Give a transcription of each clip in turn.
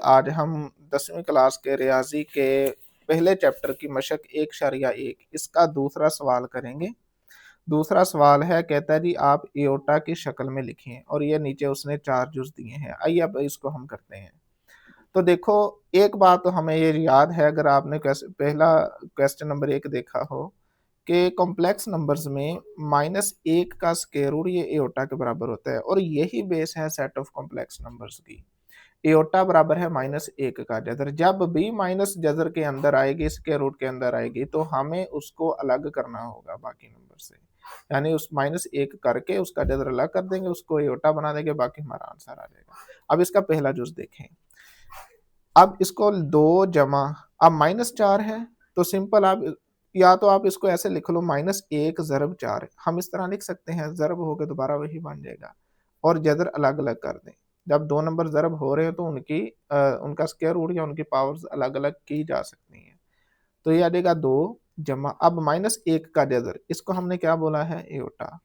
आज हम 10वीं क्लास के रियाजी के पहले चैप्टर की मशक 1.1 इसका दूसरा सवाल करेंगे। दूसरा सवाल है, कहता है जी आप एओर्टा की शक्ल में लिखिए और ये नीचे उसने 4 जुज़ दिए हैं। आइए अब इसको हम करते हैं। तो देखो, एक बात तो हमें ये याद है, अगर आपने पहला क्वेश्चन नंबर 1 देखा हो कि कॉम्प्लेक्स नंबर्स में -1 का स्क्वायर रूट ये एओर्टा के बराबर होता है और यही बेस है सेट ऑफ कॉम्प्लेक्स नंबर्स की। एओर्टा बराबर है -1 का जज़र। जब भी माइनस जज़र के अंदर आएगी, स्क्वायर रूट के अंदर आएगी, तो हमें उसको अलग करना होगा बाकी नंबर से। यानी उस -1 करके उसका जज़र अलग कर देंगे, उसको एओर्टा बना देंगे, बाकी हमारा आंसर आ जाएगा। अब इसका पहला जुज़ देखें। अब इसको 2 जमा अब -4 है, तो सिंपल आप या तो आप इसको ऐसे लिख लो -1 ज़रब 4। हम इस तरह लिख सकते हैं, ज़रब हो के दोबारा वही बन जाएगा और जज़र अलग-अलग कर दें। जब 2 नंबर ज़रब हो रहे हो तो उनका स्क्वायर रूट या उनकी पावर्स अलग-अलग की जा सकती हैं। तो ये आ जाएगा 2 जमा अब -1 का जज़र, इसको हमने क्या बोला है, एओर्टा।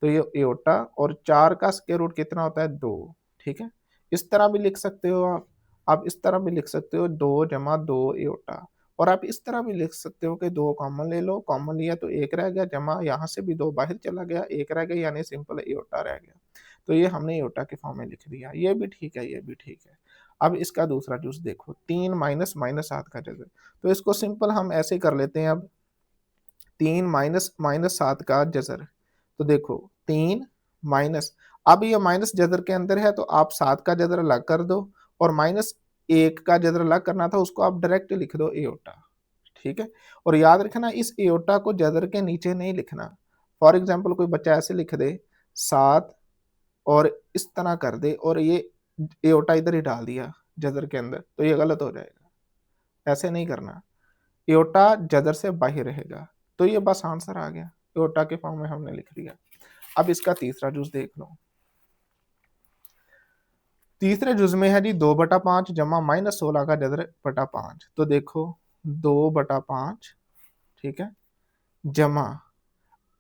तो ये एओर्टा और 4 का स्क्वायर रूट कितना होता है, 2, ठीक है? इस तरह भी लिख सकते हो आप इस तरह भी लिख सकते हो 2 जमा 2 एओर्टा, और आप इस तरह भी लिख सकते हो कि 2 कॉमन ले लो, कॉमन लिया तो 1 रह गया, जमा यहाँ से भी 2 बाहर चला गया, 1 रह गया, यानी सिंपल एओर्टा रह गया। तो ये हमने एओर्टा के फॉर्म में लिख दिया, ये भी ठीक है, ये भी ठीक है। अब इसका दूसरा जूस देखो, 3 माइनस -7 का जज़र, तो इसको सिंपल हम ऐसे कर लेते हैं। अब 3 माइनस 7 का जज़र, तो देखो 3 माइनस, अब ये माइनस जज़र के अंदर है तो आप 7 का जज़र अलग कर दो और -1 का जज़र अलग करना था, उसको आप डायरेक्ट लिख दो एओर्टा, ठीक है? और याद रखना, इस एओर्टा को जज़र के नीचे नहीं लिखना। फॉर एग्ज़ाम्पल कोई बच्चा ऐसे लिख दे 7 और इस तरह कर दे और ये एओर्टा इधर ही डाल दिया जज़र के अंदर, तो ये गलत हो जाएगा। ऐसे नहीं करना, एओर्टा जज़र से बाहर रहेगा। तो ये बस आंसर आ गया, एओर्टा के फॉर्म में हमने लिख दिया। अब इसका तीसरा जुज़ देख लो। तीसरे जुज़ में है जी 2/5 जमा -16 का जज़र बटा 5। तो देखो 2/5, ठीक है, जमा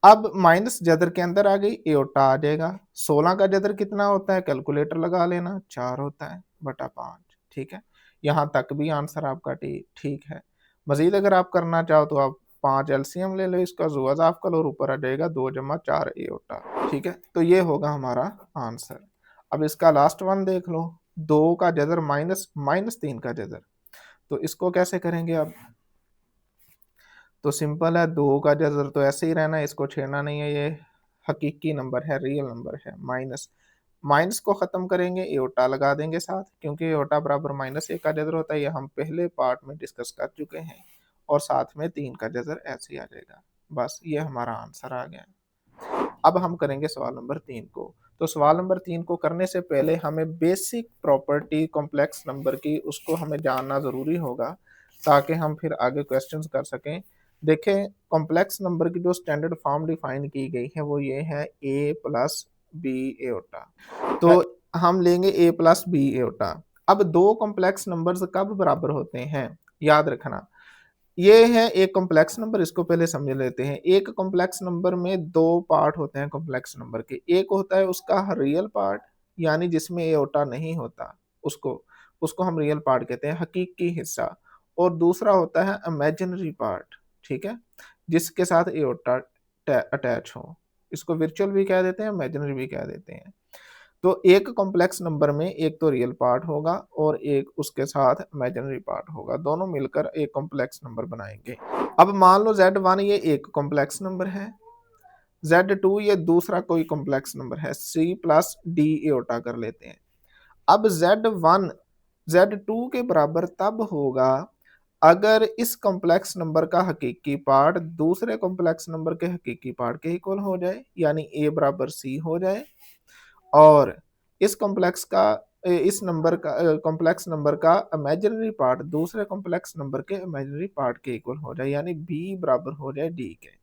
अब माइनस जज़र के अंदर आ गई, एओर्टा आ जाएगा। 16 का जज़र कितना होता है, कैलकुलेटर लगा लेना, 4 होता है बटा 5, ठीक है। यहाँ तक भी आंसर आपका ठीक है। मज़ीद अगर आप करना चाहो तो आप 5 एलसीएम ले लो, इसका ज़ुअज़ाफ़ कर लो और ऊपर आ जाएगा 2 जमा 4 एओर्टा, ठीक है। तो ये होगा हमारा आंसर। अब इसका लास्ट वन देख लो, 2 का जज़र -3 का जज़र, तो इसको कैसे करेंगे अब? तो सिंपल है, 2 का जज़र तो ऐसे ही रहना है, इसको छेड़ना नहीं है, ये हकीकी नंबर है, रियल नंबर है। माइनस को ख़त्म करेंगे, एओर्टा लगा देंगे साथ, क्योंकि एओर्टा बराबर -1 का जज़र होता है, ये हम पहले पार्ट में डिस्कस कर चुके हैं, और साथ में 3 का जज़र ऐसे ही आ जाएगा। बस ये हमारा आंसर आ गया। अब हम करेंगे सवाल नंबर 3 को। तो सवाल नंबर 3 को करने से पहले हमें बेसिक प्रॉपर्टी कॉम्प्लेक्स नंबर की, उसको हमें जानना ज़रूरी होगा, ताकि हम फिर आगे क्वेश्चंस कर सकें। देखें, कॉम्प्लेक्स नंबर की जो स्टैंडर्ड फॉर्म डिफाइन की गई है वो ये है a प्लस बी एओर्टा। तो हम लेंगे a प्लस बी एओर्टा। अब 2 कॉम्प्लेक्स नंबर्स कब बराबर होते हैं, याद रखना। ये है एक कॉम्प्लेक्स नंबर, इसको पहले समझ लेते हैं। एक कॉम्प्लेक्स नंबर में 2 पार्ट होते हैं कॉम्प्लेक्स नंबर के। एक होता है उसका रियल पार्ट, यानी जिसमें एओर्टा नहीं होता, उसको उसको हम रियल पार्ट कहते हैं, हकीकी हिस्सा। और दूसरा होता है इमेजिनरी पार्ट, ठीक है, जिसके साथ एओर्टा अटैच हो। इसको वर्चुअल भी कह देते हैं, इमेजिनरी भी कह देते हैं। तो एक कॉम्प्लेक्स नंबर में एक तो रियल पार्ट होगा और एक उसके साथ इमेजिनरी पार्ट होगा, दोनों मिलकर एक कॉम्प्लेक्स नंबर बनाएंगे। अब मान लो Z1 ये एक कॉम्प्लेक्स नंबर है, Z2 ये दूसरा कोई कॉम्प्लेक्स नंबर है, C प्लस D एओर्टा कर लेते हैं। अब Z1 Z2 के बराबर तब होगा अगर इस कॉम्प्लेक्स नंबर का हकीकी पार्ट दूसरे कॉम्प्लेक्स नंबर के हकीकी पार्ट के इक्वल हो जाए, यानी A बराबर C हो जाए, और इस नंबर का कॉम्प्लेक्स नंबर का इमेजिनरी पार्ट दूसरे कॉम्प्लेक्स नंबर के इमेजिनरी पार्ट के इक्वल हो जाए, यानी b बराबर हो जाए d के।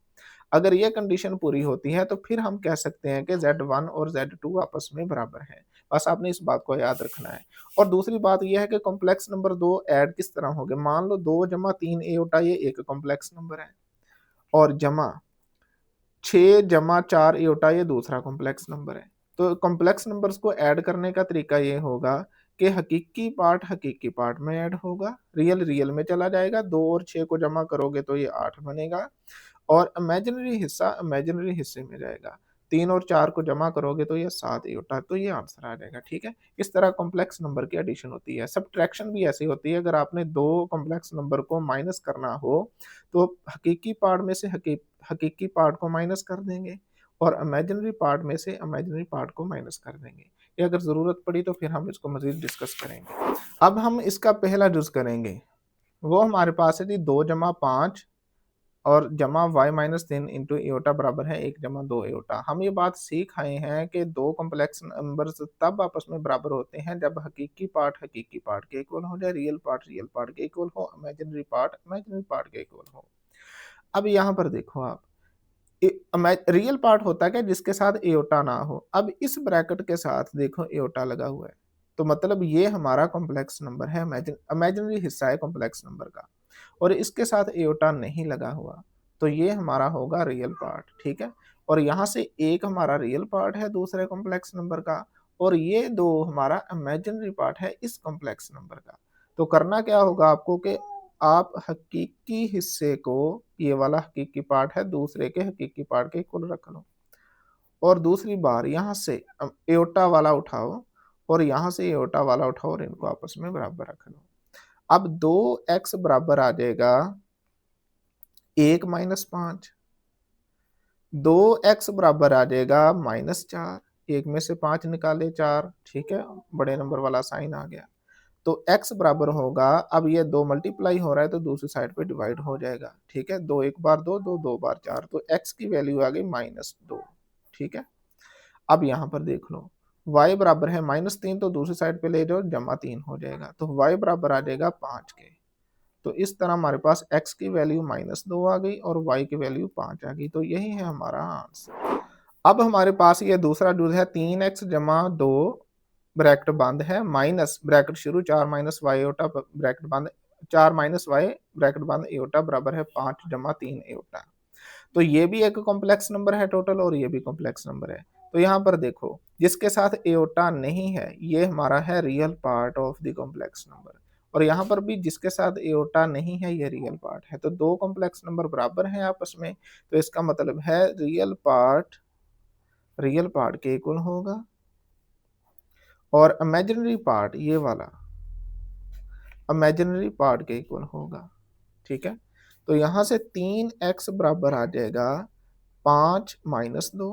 अगर ये कंडीशन पूरी होती है तो फिर हम कह सकते हैं कि Z1 और Z2 आपस में बराबर हैं। बस आपने इस बात को याद रखना है। और दूसरी बात यह है कि कॉम्प्लेक्स नंबर 2 ऐड किस तरह होंगे। मान लो 2 जमा 3 एओर्टा ये एक कॉम्प्लेक्स नंबर है, और जमा 6 जमा 4 एओर्टा ये दूसरा कॉम्प्लेक्स नंबर है। तो कॉम्प्लेक्स नंबर्स को ऐड करने का तरीका ये होगा के हकीकी पार्ट में ऐड होगा, रियल में चला जाएगा, 2 और 6 को जमा करोगे तो ये 8 बनेगा, और इमेजिनरी हिस्सा इमेजिनरी हिस्से में जाएगा, 3 और 4 को जमा करोगे तो ये 7 होता, तो ये आंसर आ जाएगा। ठीक है, इस तरह कॉम्प्लेक्स नंबर की एडिशन होती है। सब्ट्रैक्शन भी ऐसी होती है, अगर आपने 2 कॉम्प्लेक्स नंबर को माइनस करना हो तो हकीकी पार्ट में से हकीकी पार्ट को माइनस कर देंगे और इमेजिनरी पार्ट में से इमेजिनरी पार्ट को माइनस कर देंगे। ये अगर ज़रूरत पड़ी तो फिर हम इसको मज़ीद डिस्कस करेंगे। अब हम इसका पहला जुज़ करेंगे, वो हमारे पास है जी 2 जमा 5 और जमा y माइनस 3 इंटू एओटा बराबर है 1 जमा 2 एओटा। हम ये बात सीख आए हैं कि 2 कॉम्प्लेक्स नंबर्स तब आपस में बराबर होते हैं जब हकीकी पार्ट के इक्वल हो जाए, रियल पार्ट के इक्वल हो, इमेजिनरी पार्ट के इक्वल हो। अब यहाँ पर देखो आप, रियल पार्ट होता है क्या जिसके साथ एओटा ना हो। अब इस ब्रैकेट के साथ देखो एओटा लगा हुआ है, तो मतलब ये हमारा कॉम्प्लेक्स नंबर है, इमेजिनरी हिस्सा है कॉम्प्लेक्स नंबर का, और इसके साथ एओटा नहीं लगा हुआ, तो ये हमारा होगा रियल पार्ट। ठीक है, और यहाँ से एक हमारा रियल पार्ट है दूसरे कॉम्प्लेक्स नंबर का, और ये 2 हमारा इमेजिनरी पार्ट है इस कॉम्प्लेक्स नंबर का। तो करना क्या होगा आपको कि आप हकीकी हिस्से को, ये वाला हकीकी पार्ट है, दूसरे के हकीकी पार्ट के इक्वल रख लो, और दूसरी बार यहाँ से एओटा वाला उठाओ और यहाँ से एओटा वाला उठाओ और इनको आपस में बराबर रख लो। अब 2x बराबर आ जाएगा 1 माइनस 5, 2x बराबर आ जाएगा -4, 1 में से 5 निकाले 4, ठीक है, बड़े नंबर वाला साइन आ गया। तो x बराबर होगा, अब ये 2 मल्टीप्लाई हो रहा है तो दूसरी साइड पे डिवाइड हो जाएगा। ठीक है, 2 एक बार 2, 2 2 बार 4, तो x की वैल्यू आ गई -2। ठीक है, अब यहाँ पर देख लो y बराबर है -3, तो दूसरी साइड पे ले जाओ -3 हो जाएगा, तो y बराबर आ जाएगा 5 के। तो इस तरह हमारे पास x की वैल्यू -2 आ गई और y की वैल्यू 5 आ गई, तो यही है हमारा आंसर। अब हमारे पास ये दूसरा जुज है 3x जमा 2 ब्रैकेट बंद है माइनस ब्रैकेट शुरू 4 माइनस वाई एओटा ब्रैकेट बंद 4 माइनस वाई ब्रैकेट बंद एओटा बराबर है 5 जमा 3 एओटा। तो ये भी एक कॉम्प्लेक्स नंबर है टोटल और ये भी कॉम्प्लेक्स नंबर है। तो यहाँ पर देखो जिसके साथ एओटा नहीं है ये हमारा है real part of the complex number, और यहाँ पर भी जिसके साथ एओटा नहीं है ये रियल पार्ट है। तो 2 कॉम्प्लेक्स नंबर बराबर हैं आपस में, तो इसका मतलब है रियल पार्ट के इक्वल होगा, और इमेजिनरी पार्ट ये वाला इमेजिनरी पार्ट के इक्वल होगा। ठीक है, तो यहाँ से 3x बराबर आ जाएगा 5 माइनस 2,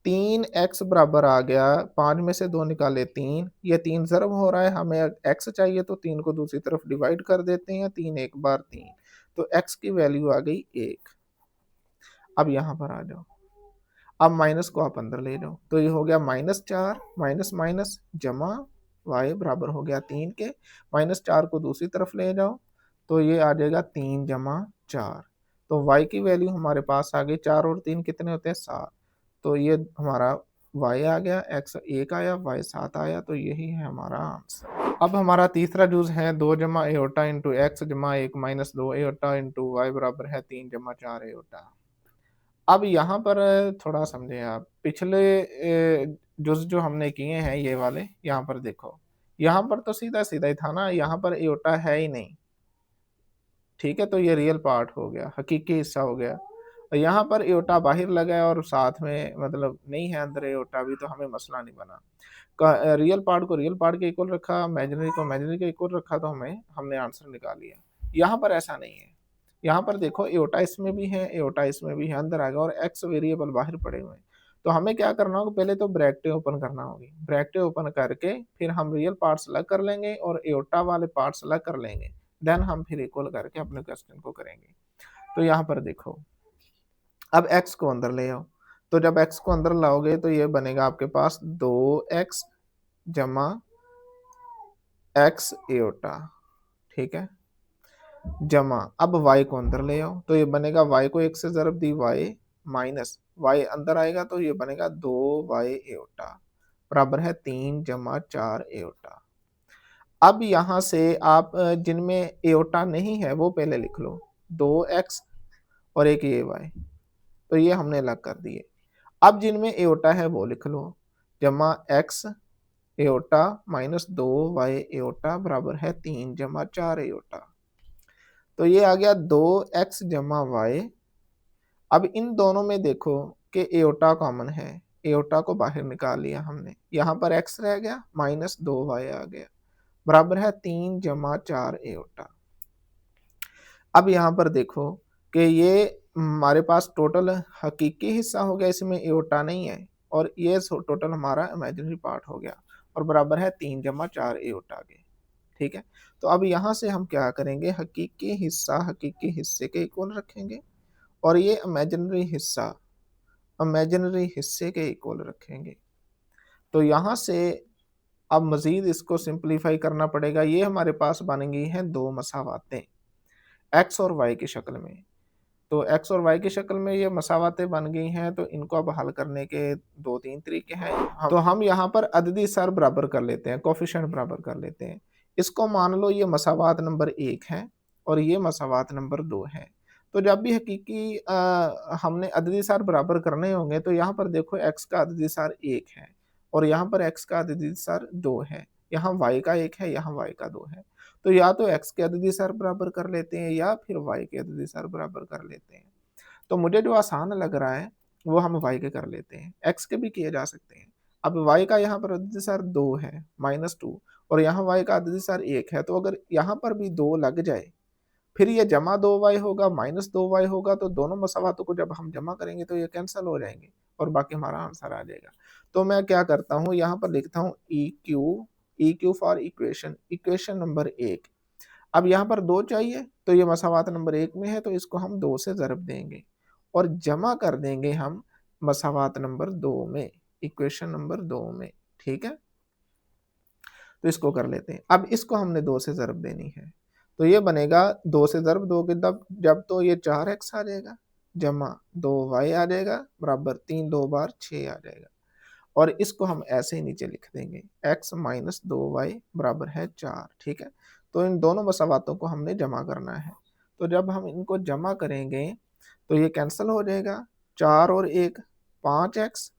3x बराबर आ गया, 5 में से 2 निकाले 3, ये 3 ज़रब हो रहा है, हमें x चाहिए तो 3 को दूसरी तरफ डिवाइड कर देते हैं, 3 एक बार 3, तो x की वैल्यू आ गई 1। अब यहाँ पर आ जाओ, अब माइनस को आप अंदर ले जाओ, तो ये हो गया -4 माइनस माइनस जमा y बराबर हो गया 3 के, -4 को दूसरी तरफ ले जाओ तो ये आ जाएगा 3 जमा 4, तो y की वैल्यू हमारे पास आ गई, 4 और 3 कितने होते हैं 7, तो ये हमारा y आ गया, x 1 आया, y 7 आया, तो यही है हमारा आंसर। अब हमारा तीसरा जूज है 2 जमा एओटा इंटू एक्स जमा 1 माइनस 2 एओटा इंटू वाई बराबर है 3 जमा 4 एओटा। अब यहाँ पर थोड़ा समझें आप, पिछले जुज़ जो हमने किए हैं ये वाले, यहाँ पर देखो, यहाँ पर तो सीधा-सीधा ही था ना, यहाँ पर एओटा है ही नहीं। ठीक है, तो ये रियल पार्ट हो गया, हकीकी हिस्सा हो गया। यहाँ पर एओटा बाहर लगा है और साथ में मतलब नहीं है अंदर एओटा भी, तो हमें मसला नहीं बना। रियल पार्ट को रियल पार्ट के इक्वल रखा, इमेजिनरी को इमेजिनरी के इक्वल रखा, तो हमने आंसर निकाल लिया। यहाँ पर ऐसा नहीं है, यहाँ पर देखो एओटा इसमें भी है, एओटा इसमें भी है, अंदर आ गया और एक्स वेरिएबल बाहर पड़े हुए हैं। तो हमें क्या करना होगा, पहले तो ब्रैकेटें ओपन करना होगी, ब्रैकेटें ओपन करके फिर हम रियल पार्ट्स अलग कर लेंगे और एओटा वाले पार्ट्स अलग कर लेंगे, देन हम फिर इक्वल करके अपने क्वेश्चन को करेंगे। तो यहाँ पर देखो, अब x को अंदर ले आओ, तो जब x को अंदर लाओगे तो ये बनेगा आपके पास 2x जमा x एओटा, ठीक है, जमा अब y को अंदर ले आओ, तो ये बनेगा y को 1 से ज़रब दी y माइनस y अंदर आएगा तो ये बनेगा 2y एओटा बराबर है 3 जमा 4 एओटा। अब यहाँ से आप जिनमें एओटा नहीं है वो पहले लिख लो, 2x और एक ये y, तो ये हमने अलग कर दिए। अब जिनमें एओटा है वो लिख लो, जमा x aorta minus 2y aorta बराबर है 3 जमा 4 एओटा। तो ये आ गया 2x जमा वाई। अब इन दोनों में देखो कि एओटा कॉमन है, एओटा को बाहर निकाल लिया हमने, यहाँ पर x रह गया माइनस 2y आ गया बराबर है 3 जमा 4 एओटा। अब यहाँ पर देखो कि ये हमारे पास टोटल हकीकी हिस्सा हो गया, इसमें एओटा नहीं है, और ये टोटल हमारा इमेजिनरी पार्ट हो गया और बराबर है 3 जमा 4 एओटा के। ठीक है, तो अब यहाँ से हम क्या करेंगे, हकीकी हिस्सा हकीकी हिस्से के इक्वल रखेंगे और ये इमेजिनरी हिस्सा इमेजिनरी हिस्से के इक्वल रखेंगे। तो यहाँ से अब मजीद इसको सिंप्लीफाई करना पड़ेगा। ये हमारे पास बन गई हैं दो मसावातें एक्स और वाई की शक्ल में। तो एक्स और वाई की शक्ल में ये मसावातें बन गई हैं, तो इनको अब हल करने के दो तीन तरीके हैं। तो हम यहाँ पर अददी सर बराबर कर लेते हैं, कोफिशिएंट बराबर कर लेते हैं। इसको मान लो ये मसावात नंबर 1 है और ये मसावात नंबर 2 है। तो जब भी हकीकी हमने अददी सार बराबर करने होंगे, तो यहाँ पर देखो x का अददी सार 1 है और यहाँ पर x का अददी सार 2 है, यहाँ y का 1 है, यहाँ y का 2 है। तो या तो x के अददी सार बराबर कर लेते हैं या फिर y के अददी सार बराबर कर लेते हैं। तो मुझे जो आसान लग रहा है वो हम y के कर लेते हैं, x के भी किए जा सकते हैं। अब y का यहाँ पर अददी सार 2 है -2 और यहाँ y का अददी सार 1 है, तो अगर यहाँ पर भी 2 लग जाए फिर ये जमा 2y होगा -2y होगा, तो दोनों मसावातों को जब हम जमा करेंगे तो ये कैंसिल हो जाएंगे और बाकी हमारा आंसर आ जाएगा। तो मैं क्या करता हूँ, यहाँ पर लिखता हूँ E Q for equation, equation number 1। अब यहाँ पर 2 चाहिए, तो ये मसावात नंबर 1 में है, तो इसको हम 2 से ज़रब देंगे और जमा कर देंगे हम मसावात नंबर 2 में, इक्वेशन नंबर 2 में। ठीक है, तो इसको कर लेते हैं। अब इसको हमने 2 से ज़रब देनी है, तो ये बनेगा 2 से ज़रब दोगे तब जब तो ये 4x आ जाएगा जमा 2y आ जाएगा बराबर 3 2 बार 6 आ जाएगा, और इसको हम ऐसे ही नीचे लिख देंगे x माइनस 2y बराबर है 4। ठीक है, तो इन दोनों मसावातों को हमने जमा करना है। तो जब हम इनको जमा करेंगे तो ये कैंसिल हो जाएगा, 4 और 1 5x,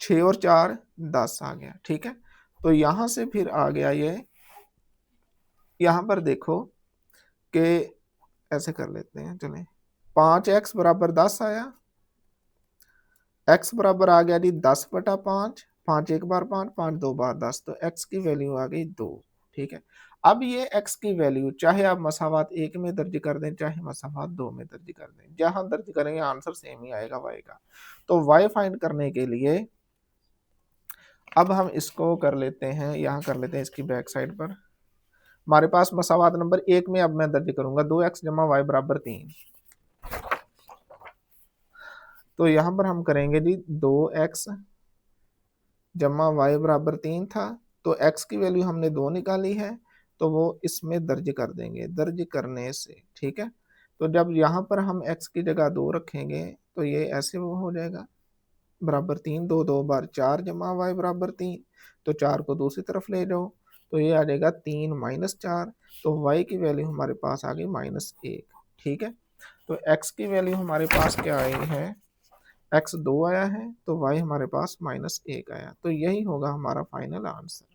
6 और 4 10 आ गया। ठीक है, तो यहाँ से फिर आ गया ये, यहाँ पर देखो कि ऐसे कर लेते हैं, चलें 5x बराबर 10 आया, x बराबर आ गया जी 10/5, 5 एक बार 5, 5 2 बार 10, तो x की वैल्यू आ गई 2। ठीक है, अब ये x की वैल्यू चाहे आप मसावात 1 में दर्ज कर दें चाहे मसावात 2 में दर्ज कर दें, जहां दर्ज करेंगे आंसर सेम ही आएगा y का। तो y फाइंड करने के लिए अब हम इसको कर लेते हैं, यहाँ कर लेते हैं इसकी बैक साइड पर। हमारे पास मसावात नंबर 1 में अब मैं दर्ज करूंगा 2x जमा y बराबर 3। तो यहाँ पर हम करेंगे जी 2x जमा y बराबर 3 था, तो x की वैल्यू हमने 2 निकाली है, तो वो इसमें दर्ज कर देंगे, दर्ज करने से। ठीक है, तो जब यहाँ पर हम x की जगह 2 रखेंगे तो ये ऐसे वो हो जाएगा बराबर 3, 2 2 बार 4 जमा y बराबर 3, तो 4 को दूसरी तरफ ले जाओ तो ये आ जाएगा 3 माइनस 4, तो y की वैल्यू हमारे पास आ गई -1। ठीक है, तो x की वैल्यू हमारे पास क्या आई है, x 2 आया है, तो y हमारे पास -1 आया, तो यही होगा हमारा फाइनल आंसर।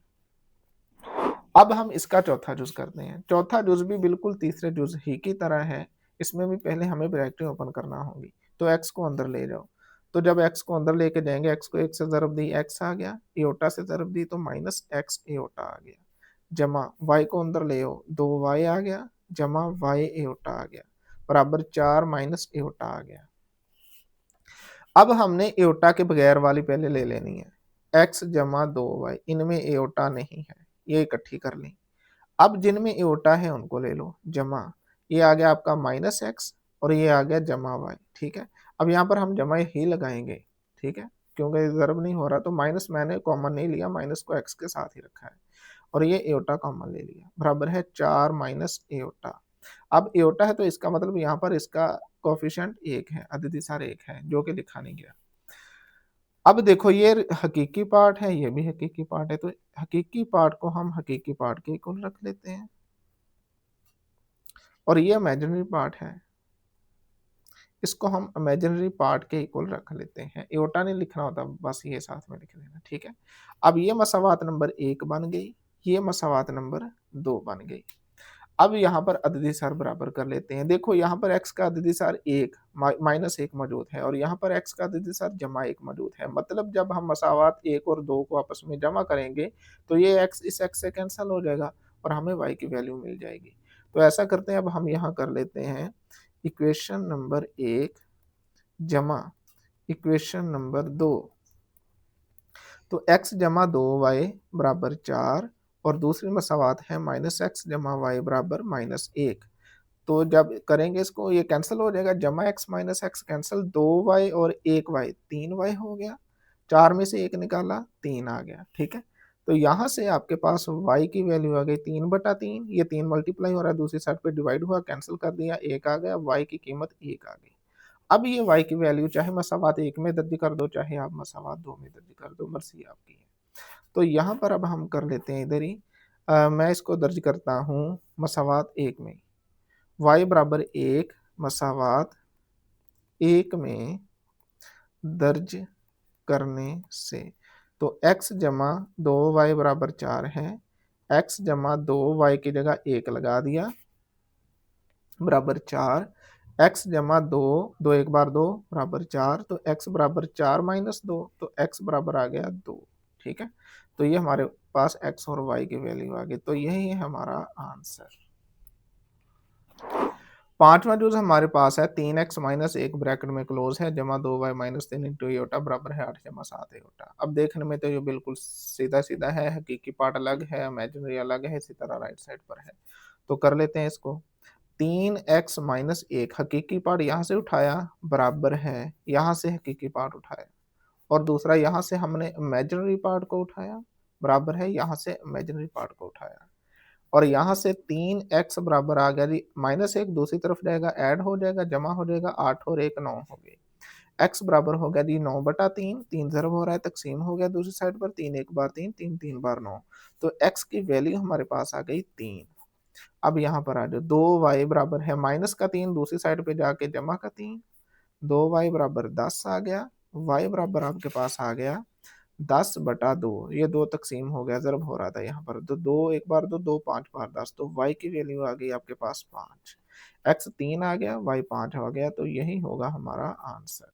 अब हम इसका चौथा जुज करते हैं। चौथा जुज भी बिल्कुल तीसरे जुज ही की तरह है, इसमें भी पहले हमें ब्रैकेट ओपन करना होगी। तो x को अंदर ले जाओ, तो जब x को अंदर लेके जाएंगे, x को 1 से ज़रब दी x आ गया, एओटा से ज़रब दी तो -x एओटा आ गया, जमा y को अंदर ले आओ 2y आ गया, जमा y एओटा आ गया बराबर 4 माइनस एओटा आ गया। अब हमने एओटा के बगैर वाली पहले ले लेनी है, x जमा 2y, इनमें एओटा नहीं है, ये इकट्ठी कर ली। अब जिनमें एओटा है उनको ले लो, जमा ये आ गया आपका -x और ये आ गया जमा y। ठीक है, अब यहाँ पर हम जमा ही लगाएंगे। ठीक है, क्योंकि ज़रब नहीं हो रहा, तो माइनस मैंने कॉमन नहीं लिया, माइनस को x के साथ ही रखा है और ये एओटा कॉमन ले लिया, बराबर है 4 माइनस एओटा। अब एओटा है तो इसका मतलब यहाँ पर इसका कोफिशिएंट 1 है, अददी सार 1 है, जो कि लिखा नहीं गया। अब देखो ये हकीकी पार्ट है, ये भी हकीकी पार्ट है, तो हकीकी पार्ट को हम हकीकी पार्ट के इक्वल रख लेते हैं और ये इमेजिनरी पार्ट है, इसको हम इमेजिनरी पार्ट के इक्वल रख लेते हैं, एओटा नहीं लिखना होता, बस ये साथ में लिख देना, ठीक है। अब ये मसावात नंबर 1 बन गई, ये मसावात नंबर 2 बन गई। अब यहाँ पर अददी सार बराबर कर लेते हैं। देखो यहाँ पर x का अददी सार 1 माइनस 1 मौजूद है और यहाँ पर x का अददी सार जमा 1 मौजूद है। मतलब जब हम मसावात 1 और 2 को आपस में जमा करेंगे तो ये x इस x से कैंसिल हो जाएगा और हमें y की वैल्यू मिल जाएगी। तो ऐसा करते हैं, अब हम यहाँ कर लेते हैं इक्वेशन नंबर 1 जमा इक्वेशन नंबर 2। तो x जमा 2y बराबर 4 और दूसरी मसावात है माइनस एक्स जमा वाई बराबर माइनस 1। तो जब करेंगे इसको ये कैंसिल हो जाएगा, जमा x minus x cancel, 2y और 1y 3y हो गया, 4 में से 1 निकाला 3 आ गया, ठीक है। तो यहाँ से आपके पास y की वैल्यू आ गई 3/3, ये 3 मल्टीप्लाई हो रहा है, दूसरी साइड पे डिवाइड हुआ, कैंसिल कर दिया, 1 आ गया, y की कीमत 1 आ गई। अब ये y की वैल्यू चाहे मसावात 1 में दर्ज कर दो, चाहे आप मसावात 2 में दर्ज कर दो, मर्जी आपकी है। तो यहाँ पर अब हम कर लेते हैं इधर ही, मैं इसको दर्ज करता हूँ मसावात 1 में, y बराबर 1 मसावात 1 में दर्ज करने से, तो x जमा 2y बराबर 4 है, x जमा 2y की जगह 1 लगा दिया बराबर 4, x जमा 2, 2 एक बार 2 बराबर 4, तो x बराबर 4 माइनस 2, तो x बराबर आ गया 2, ठीक है। तो ये हमारे पास x और y की वैल्यू आ गई, तो यही है हमारा आंसर। पांचवा जो हमारे पास है 3x माइनस 1 ब्रैकेट में क्लोज है जमा 2y माइनस 3 इंटू एटा बराबर है 8 जमा 7 एटा। अब देखने में तो ये बिल्कुल सीधा सीधा है, हकीकी पार्ट अलग है, इमेजिनरी अलग है, इसी तरह राइट साइड पर है। तो कर लेते हैं इसको, 3x माइनस 1 हकीकी पार्ट यहाँ से उठाया बराबर है यहाँ से हकीकी पार्ट उठाया, और दूसरा यहाँ से हमने इमेजिनरी पार्ट को उठाया बराबर है यहाँ से इमेजिनरी पार्ट को उठाया, और यहाँ से 3x बराबर आ गया जी माइनस 1 दूसरी तरफ जाएगा, ऐड हो जाएगा, जमा हो जाएगा, 8 और 1 9 हो गई। x बराबर हो गया जी 9/3, 3 ज़रब हो रहा है, तकसीम हो गया दूसरी साइड पर, 3 एक बार 3, 3 3 बार 9, तो x की वैल्यू हमारे पास आ गई 3। अब यहाँ पर आ जाओ, 2y बराबर है माइनस का 3 दूसरी साइड पे जाके जमा का 3, 2y बराबर 10 आ गया, y बराबर आपके पास आ गया 10/2, ये 2 तकसीम हो गया, ज़रब हो रहा था यहाँ पर, तो 2 एक बार 2, 2 5 बार 10, तो y की वैल्यू आ गई आपके पास 5, x 3 आ गया, y 5 आ गया, तो यही होगा हमारा आंसर।